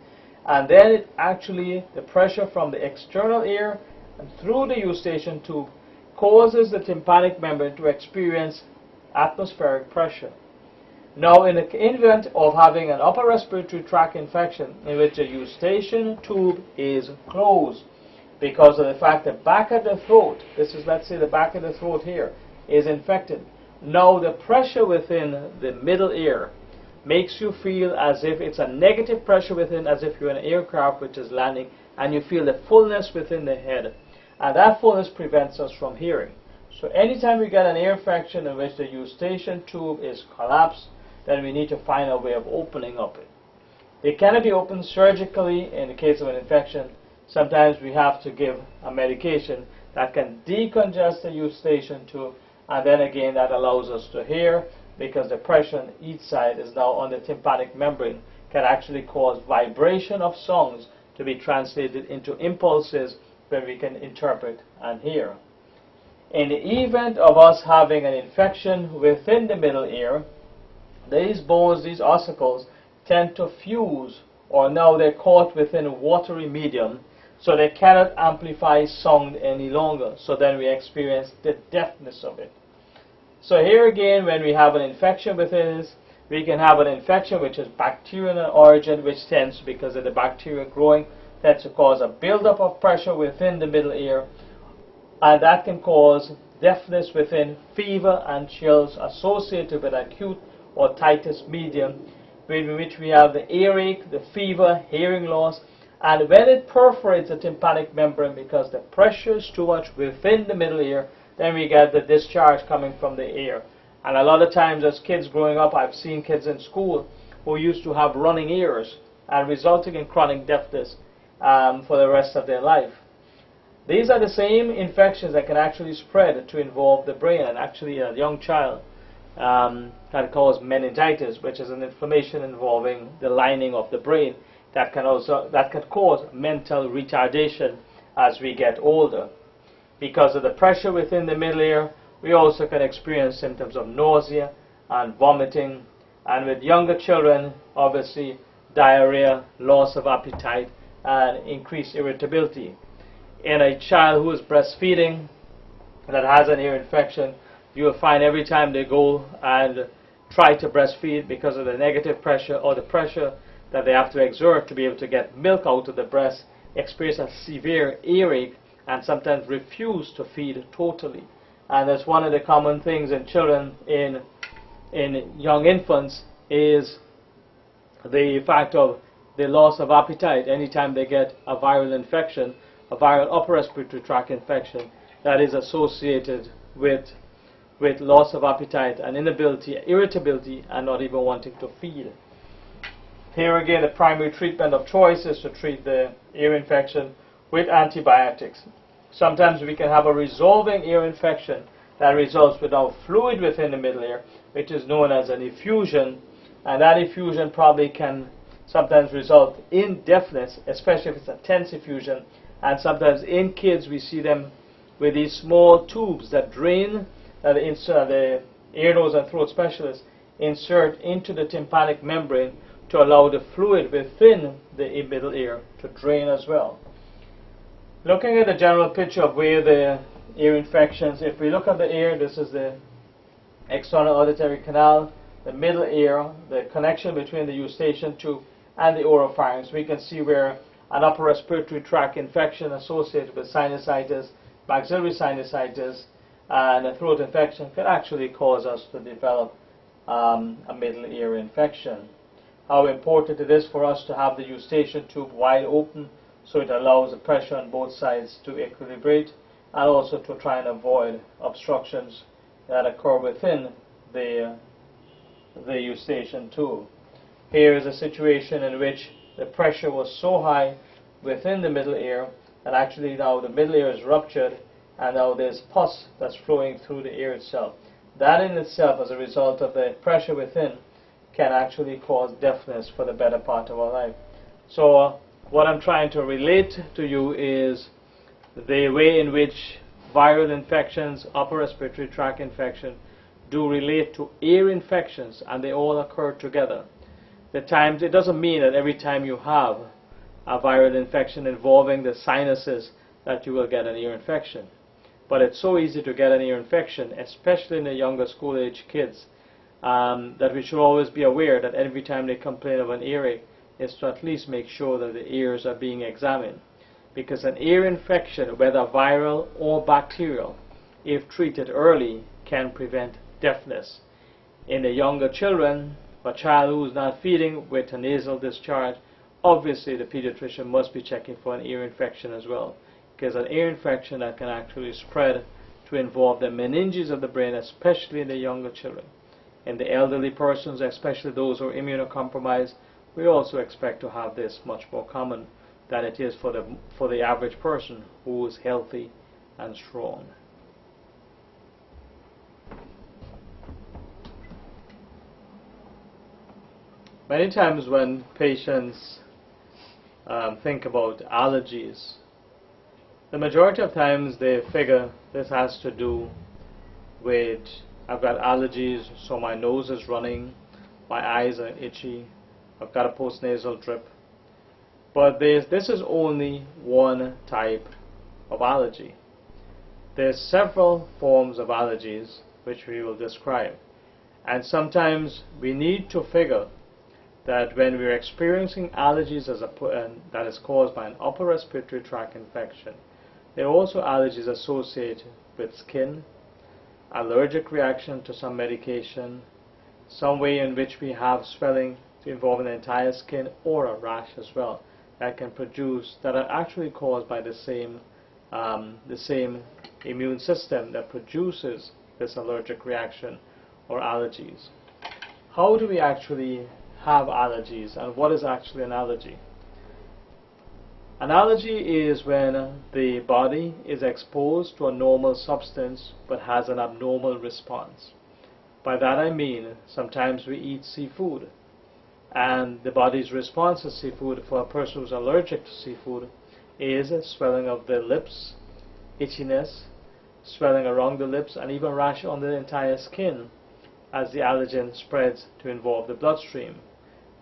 and then the pressure from the external ear and through the eustachian tube causes the tympanic membrane to experience atmospheric pressure. Now, in the event of having an upper respiratory tract infection in which the eustachian tube is closed because of the fact that back of the throat, this is, let's say, the back of the throat here, is infected. Now, the pressure within the middle ear makes you feel as if it's a negative pressure within, as if you're in an aircraft which is landing, and you feel the fullness within the head. And that fullness prevents us from hearing. So anytime we get an ear infection in which the eustachian tube is collapsed, then we need to find a way of opening up it. It cannot be opened surgically in the case of an infection. Sometimes we have to give a medication that can decongest the eustachian tube, and then again that allows us to hear, because the pressure on each side is now on the tympanic membrane, can actually cause vibration of sounds to be translated into impulses when we can interpret and hear. In the event of us having an infection within the middle ear, these bones, these ossicles, tend to fuse, or now they're caught within a watery medium, so they cannot amplify sound any longer. So then we experience the deafness of it. So here again, when we have an infection within this, we can have an infection which is bacterial in origin, which tends, because of the bacteria growing, tends to cause a buildup of pressure within the middle ear, and that can cause deafness within, fever and chills associated with acute otitis media, in which we have the earache, the fever, hearing loss, and when it perforates the tympanic membrane because the pressure is too much within the middle ear, then we get the discharge coming from the ear. And a lot of times as kids growing up, I've seen kids in school who used to have running ears and resulting in chronic deafness for the rest of their life. These are the same infections that can actually spread to involve the brain, and actually a young child can cause meningitis, which is an inflammation involving the lining of the brain that can cause mental retardation as we get older. Because of the pressure within the middle ear, we also can experience symptoms of nausea and vomiting, and with younger children, obviously diarrhea, loss of appetite, and increased irritability. In a child who is breastfeeding that has an ear infection, you will find every time they go and try to breastfeed, because of the negative pressure or the pressure that they have to exert to be able to get milk out of the breast, experience a severe earache and sometimes refuse to feed totally. And that's one of the common things in children, in young infants, is the fact of the loss of appetite anytime they get a viral infection, a viral upper respiratory tract infection that is associated with loss of appetite and inability, irritability, and not even wanting to feed. Here again, the primary treatment of choice is to treat the ear infection with antibiotics. Sometimes we can have a resolving ear infection that results without fluid within the middle ear, which is known as an effusion, and that effusion probably can sometimes result in deafness, especially if it's a tense effusion. And sometimes in kids we see them with these small tubes that drain, that the ear, nose and throat specialists insert into the tympanic membrane to allow the fluid within the middle ear to drain as well. Looking at the general picture of where the ear infections, if we look at the ear, this is the external auditory canal, the middle ear, the connection between the eustachian tube and the oropharynx. We can see where an upper respiratory tract infection associated with sinusitis, maxillary sinusitis, and a throat infection can actually cause us to develop a middle ear infection. How important it is for us to have the eustachian tube wide open so it allows the pressure on both sides to equilibrate, and also to try and avoid obstructions that occur within the eustachian tube. Here is a situation in which the pressure was so high within the middle ear that actually now the middle ear is ruptured, and now there's pus that's flowing through the ear itself. That in itself, as a result of the pressure within, can actually cause deafness for the better part of our life. So what I'm trying to relate to you is the way in which viral infections, upper respiratory tract infection, do relate to ear infections, and they all occur together. The times, it doesn't mean that every time you have a viral infection involving the sinuses that you will get an ear infection. But it's so easy to get an ear infection, especially in the younger school-age kids, that we should always be aware that every time they complain of an earache, is to at least make sure that the ears are being examined. Because an ear infection, whether viral or bacterial, if treated early, can prevent deafness. In the younger children, a child who is not feeding with a nasal discharge, obviously the pediatrician must be checking for an ear infection as well, because an ear infection that can actually spread to involve the meninges of the brain, especially in the younger children. In the elderly persons, especially those who are immunocompromised, we also expect to have this much more common than it is for the average person who is healthy and strong. Many times when patients think about allergies, The majority of times they figure this has to do with I've got allergies, so my nose is running, my eyes are itchy, I've got a postnasal drip. But this is only one type of allergy. There's several forms of allergies which we will describe. And sometimes we need to figure that when we're experiencing allergies that is caused by an upper respiratory tract infection, there are also allergies associated with skin, allergic reaction to some medication, some way in which we have swelling involving the entire skin, or a rash as well that are actually caused by the same immune system that produces this allergic reaction or allergies. How do we actually have allergies, and what is actually an allergy? An allergy is when the body is exposed to a normal substance but has an abnormal response. By that I mean sometimes we eat seafood, and the body's response to seafood for a person who's allergic to seafood is swelling of the lips, itchiness, swelling around the lips, and even rash on the entire skin as the allergen spreads to involve the bloodstream.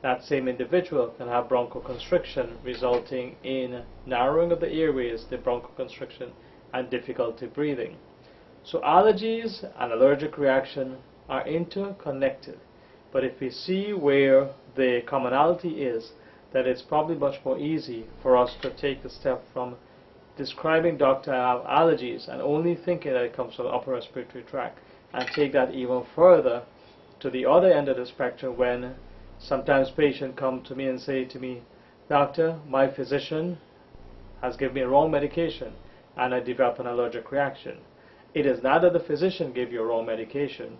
That same individual can have bronchoconstriction, resulting in narrowing of the airways, the bronchoconstriction, and difficulty breathing. So allergies and allergic reaction are interconnected. But if we see where the commonality is, that it's probably much more easy for us to take the step from describing doctor I have allergies and only thinking that it comes from the upper respiratory tract, and take that even further to the other end of the spectrum when sometimes patients come to me and say to me, "Doctor, my physician has given me a wrong medication and I develop an allergic reaction." It is not that the physician gave you a wrong medication.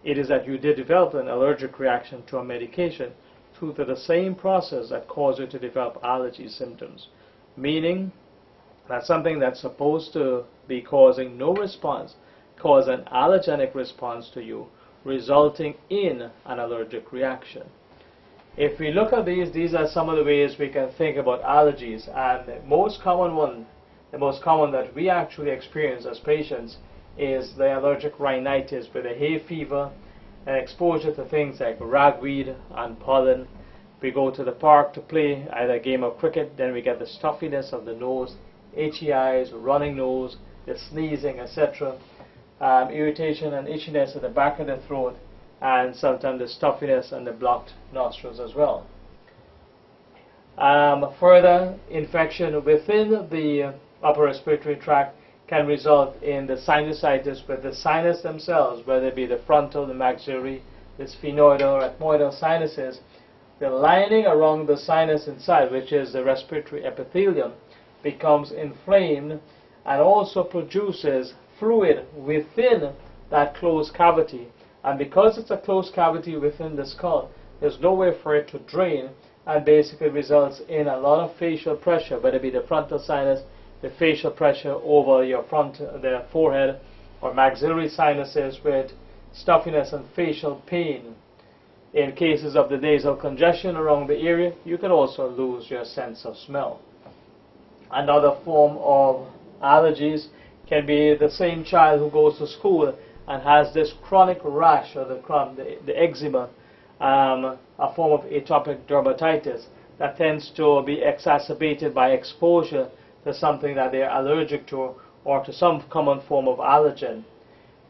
It is that you did develop an allergic reaction to a medication through to the same process that caused you to develop allergy symptoms. Meaning that something that's supposed to be causing no response cause an allergenic response to you, resulting in an allergic reaction. If we look at these are some of the ways we can think about allergies, and the most common that we actually experience as patients is the allergic rhinitis with a hay fever and exposure to things like ragweed and pollen. We go to the park to play either a game of cricket, then we get the stuffiness of the nose, itchy eyes, running nose, the sneezing, etc. Irritation and itchiness at the back of the throat, and sometimes the stuffiness and the blocked nostrils as well. Further infection within the upper respiratory tract can result in the sinusitis with the sinus themselves, whether it be the frontal, the maxillary, the sphenoidal or ethmoidal sinuses. The lining around the sinus inside, which is the respiratory epithelium, becomes inflamed and also produces fluid within that closed cavity. And because it's a closed cavity within the skull, there's no way for it to drain, and basically results in a lot of facial pressure, whether it be the frontal sinus, the facial pressure over the forehead, or maxillary sinuses with stuffiness and facial pain. In cases of the nasal congestion around the area, you can also lose your sense of smell. Another form of allergies can be the same child who goes to school and has this chronic rash, or the eczema, a form of atopic dermatitis that tends to be exacerbated by exposure to something that they are allergic to, or to some common form of allergen.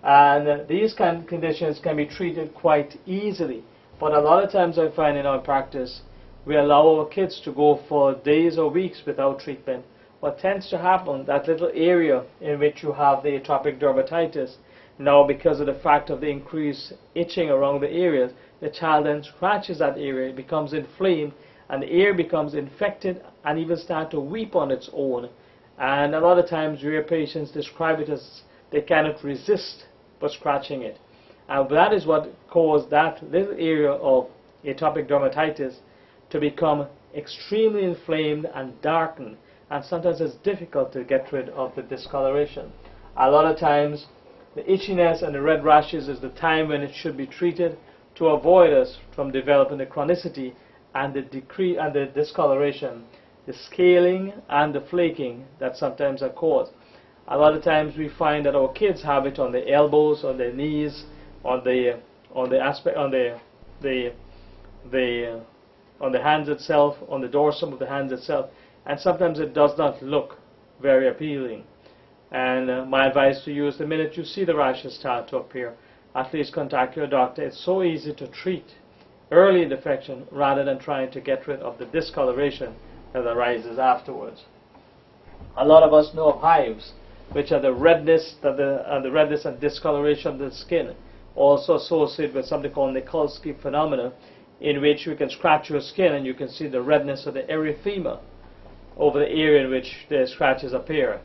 And these kind of conditions can be treated quite easily, but a lot of times I find in our practice we allow our kids to go for days or weeks without treatment. What tends to happen, that little area in which you have the atopic dermatitis, now because of the fact of the increased itching around the areas, the child then scratches that area, it becomes inflamed, and the ear becomes infected and even start to weep on its own. And a lot of times your patients describe it as they cannot resist but scratching it. And that is what caused that little area of atopic dermatitis to become extremely inflamed and darkened, and sometimes it's difficult to get rid of the discoloration. A lot of times the itchiness and the red rashes is the time when it should be treated to avoid us from developing the chronicity and the discoloration the scaling and the flaking that sometimes are caused. A lot of times we find that our kids have it on the elbows, on their knees, on the hands itself, on the dorsum of the hands itself, and sometimes it does not look very appealing. And my advice to you is the minute you see the rashes start to appear, at least contact your doctor. It's so easy to treat early in the infection rather than trying to get rid of the discoloration that arises afterwards. A lot of us know of hives, which are the redness, the redness and discoloration of the skin, also associated with something called Nikolsky phenomena, in which you can scratch your skin and you can see the redness of the erythema over the area in which the scratches appear.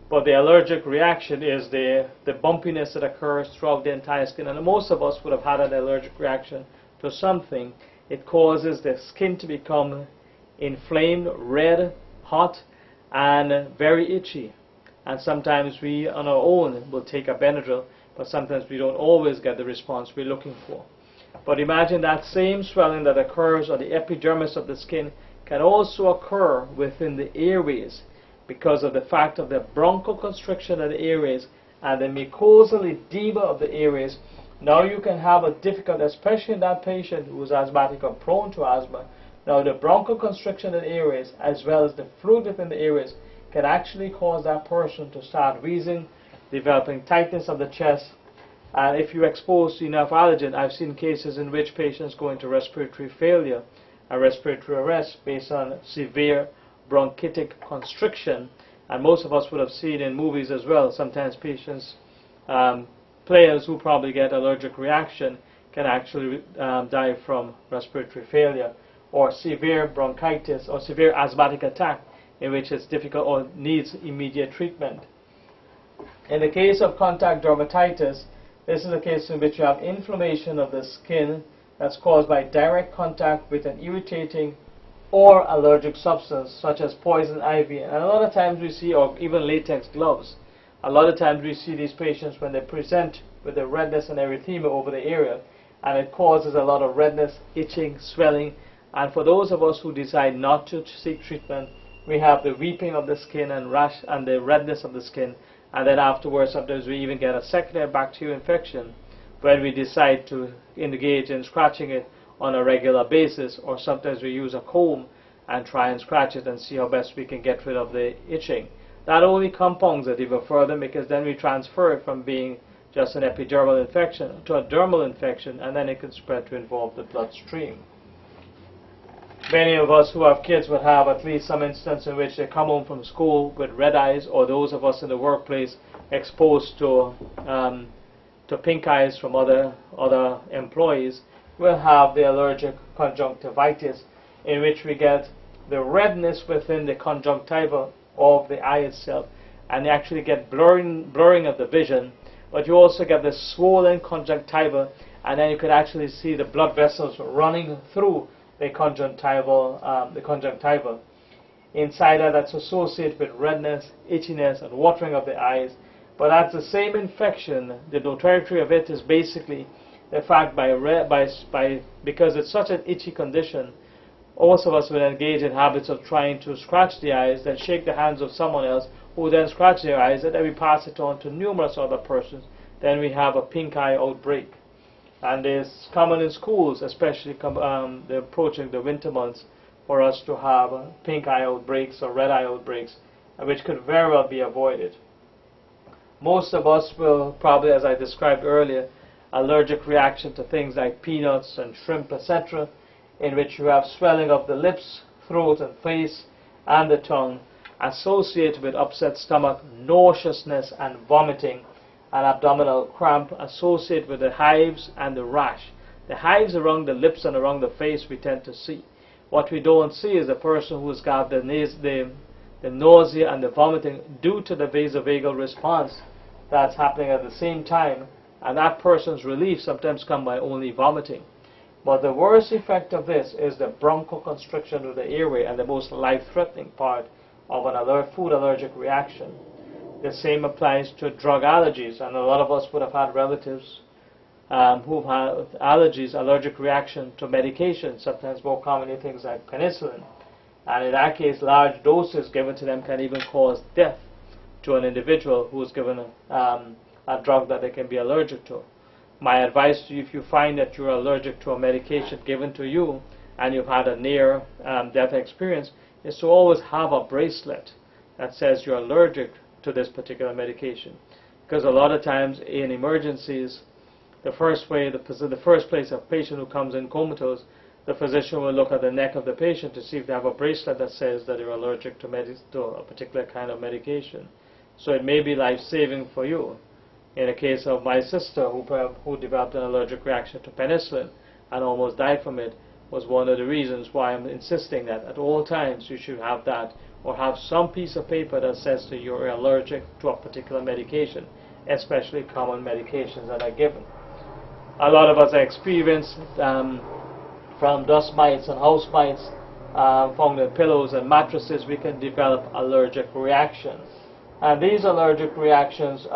But the allergic reaction is the bumpiness that occurs throughout the entire skin, and most of us would have had an allergic reaction to something. It causes the skin to become inflamed, red, hot, and very itchy. And sometimes we on our own will take a Benadryl, but sometimes we don't always get the response we're looking for. But imagine that same swelling that occurs on the epidermis of the skin can also occur within the airways because of the fact of the bronchoconstriction of the airways and the mucosal edema of the airways. Now you can have a difficult, especially in that patient who is asthmatic or prone to asthma. Now the bronchoconstriction of the airways as well as the fluid within the airways can actually cause that person to start wheezing, developing tightness of the chest. And if you expose enough allergen, I've seen cases in which patients go into respiratory failure and respiratory arrest based on severe bronchitic constriction. And most of us would have seen in movies as well, sometimes patients, players who probably get allergic reaction can actually die from respiratory failure or severe bronchitis or severe asthmatic attack, in which it's difficult or needs immediate treatment. In the case of contact dermatitis, this is a case in which you have inflammation of the skin that's caused by direct contact with an irritating or allergic substance such as poison ivy. And a lot of times we see, or even latex gloves, a lot of times we see these patients when they present with the redness and erythema over the area, and it causes a lot of redness, itching, swelling. And for those of us who decide not to seek treatment, we have the weeping of the skin and rash and the redness of the skin, and then afterwards sometimes we even get a secondary bacterial infection when we decide to engage in scratching it on a regular basis, or sometimes we use a comb and try and scratch it and see how best we can get rid of the itching. That only compounds it even further, because then we transfer it from being just an epidermal infection to a dermal infection, and then it can spread to involve the bloodstream. Many of us who have kids would have at least some instance in which they come home from school with red eyes, or those of us in the workplace exposed to pink eyes from other employees will have the allergic conjunctivitis, in which we get the redness within the conjunctiva of the eye itself, and you actually get blurring of the vision, but you also get the swollen conjunctiva, and then you could actually see the blood vessels running through the conjunctiva. Inside that's associated with redness, itchiness, and watering of the eyes. But that's the same infection. The notoriety of it is basically the fact because it's such an itchy condition, most of us will engage in habits of trying to scratch the eyes, then shake the hands of someone else who then scratch their eyes, and then we pass it on to numerous other persons. Then we have a pink eye outbreak. And it's common in schools, especially they're approaching the winter months, for us to have pink eye outbreaks or red eye outbreaks, which could very well be avoided. Most of us will probably, as I described earlier, allergic reaction to things like peanuts and shrimp, etc., in which you have swelling of the lips, throat and face and the tongue, associated with upset stomach, nauseousness and vomiting, and abdominal cramp associated with the hives and the rash. The hives around the lips and around the face we tend to see. What we don't see is the person who's got the nausea and the vomiting due to the vasovagal response that's happening at the same time, and that person's relief sometimes comes by only vomiting. But the worst effect of this is the bronchoconstriction of the airway, and the most life-threatening part of an food allergic reaction. The same applies to drug allergies, and a lot of us would have had relatives who've had allergies, allergic reaction to medication, sometimes more commonly things like penicillin. And in that case, large doses given to them can even cause death to an individual who is given a drug that they can be allergic to. My advice to you, if you find that you're allergic to a medication given to you and you've had a near death experience, is to always have a bracelet that says you're allergic to this particular medication. Because a lot of times in emergencies, the first place a patient who comes in comatose, the physician will look at the neck of the patient to see if they have a bracelet that says that they're allergic to a particular kind of medication. So it may be life-saving for you. In the case of my sister who developed an allergic reaction to penicillin and almost died from it, was one of the reasons why I'm insisting that at all times you should have that, or have some piece of paper that says that you're allergic to a particular medication, especially common medications that are given. A lot of us are experienced from dust mites and house mites found in pillows and mattresses. We can develop allergic reactions, and these allergic reactions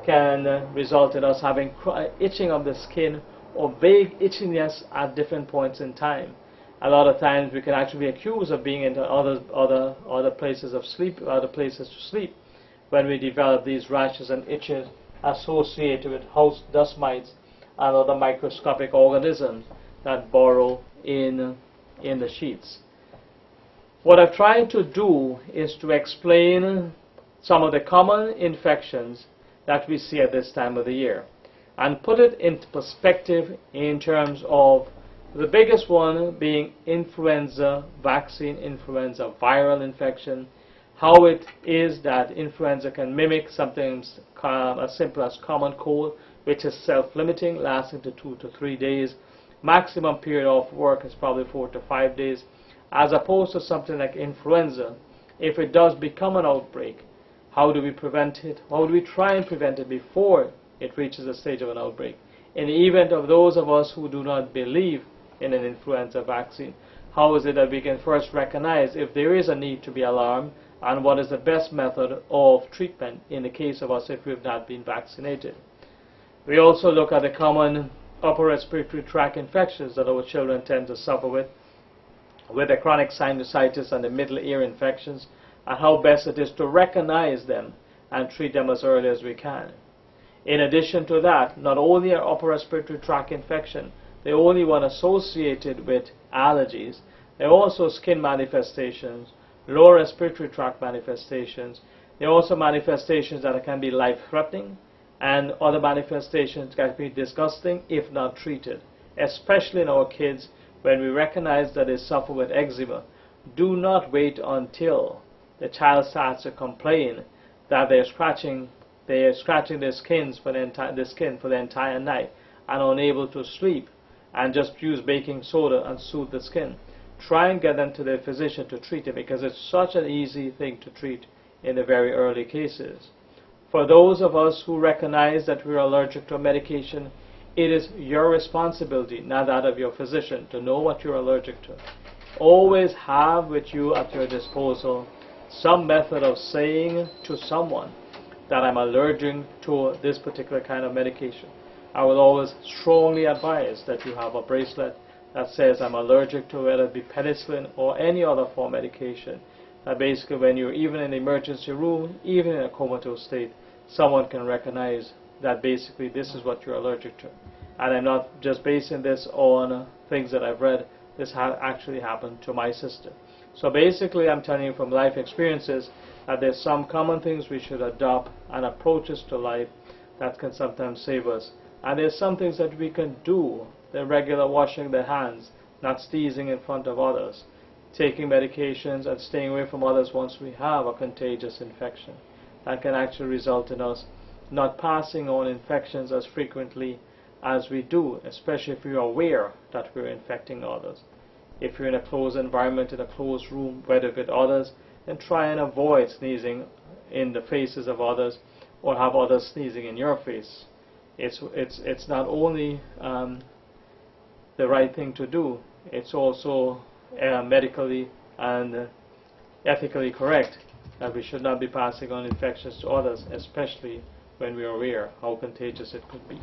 can result in us having itching of the skin or vague itchiness at different points in time. A lot of times we can actually be accused of being into other places of sleep, other places to sleep, when we develop these rashes and itches associated with house dust mites and other microscopic organisms that burrow in the sheets. What I've tried to do is to explain some of the common infections that we see at this time of the year, and put it into perspective in terms of the biggest one being influenza vaccine, influenza viral infection, how it is that influenza can mimic something as simple as common cold, which is self-limiting, lasting to 2 to 3 days. Maximum period of work is probably 4 to 5 days, as opposed to something like influenza. If it does become an outbreak, how do we prevent it? How do we try and prevent it before it reaches a stage of an outbreak? In the event of those of us who do not believe in an influenza vaccine, how is it that we can first recognize if there is a need to be alarmed, and what is the best method of treatment in the case of us if we have not been vaccinated? We also look at the common upper respiratory tract infections that our children tend to suffer with the chronic sinusitis and the middle ear infections, and how best it is to recognize them and treat them as early as we can. In addition to that, not only are upper respiratory tract infection the only one associated with allergies, there are also skin manifestations, lower respiratory tract manifestations. There are also manifestations that can be life-threatening, and other manifestations can be disgusting if not treated, especially in our kids when we recognize that they suffer with eczema. Do not wait until the child starts to complain that they're scratching their skin for the entire night and unable to sleep, and just use baking soda and soothe the skin. Try and get them to their physician to treat it, because it's such an easy thing to treat in the very early cases. For those of us who recognize that we're allergic to a medication, it is your responsibility, not that of your physician, to know what you're allergic to. Always have with you at your disposal some method of saying to someone that I'm allergic to this particular kind of medication. I will always strongly advise that you have a bracelet that says I'm allergic to, whether it be penicillin or any other form of medication. That basically when you're even in the emergency room, even in a comatose state, someone can recognize that basically this is what you're allergic to. And I'm not just basing this on things that I've read. This actually happened to my sister. So basically I'm telling you from life experiences that there's some common things we should adopt and approaches to life that can sometimes save us. And there's some things that we can do, the regular washing the hands, not sneezing in front of others, taking medications and staying away from others once we have a contagious infection. That can actually result in us not passing on infections as frequently as we do, especially if you're aware that we're infecting others. If you're in a closed environment, in a closed room, whether with others, then try and avoid sneezing in the faces of others or have others sneezing in your face. It's not only the right thing to do, it's also medically and ethically correct that we should not be passing on infections to others, especially when we are aware how contagious it could be.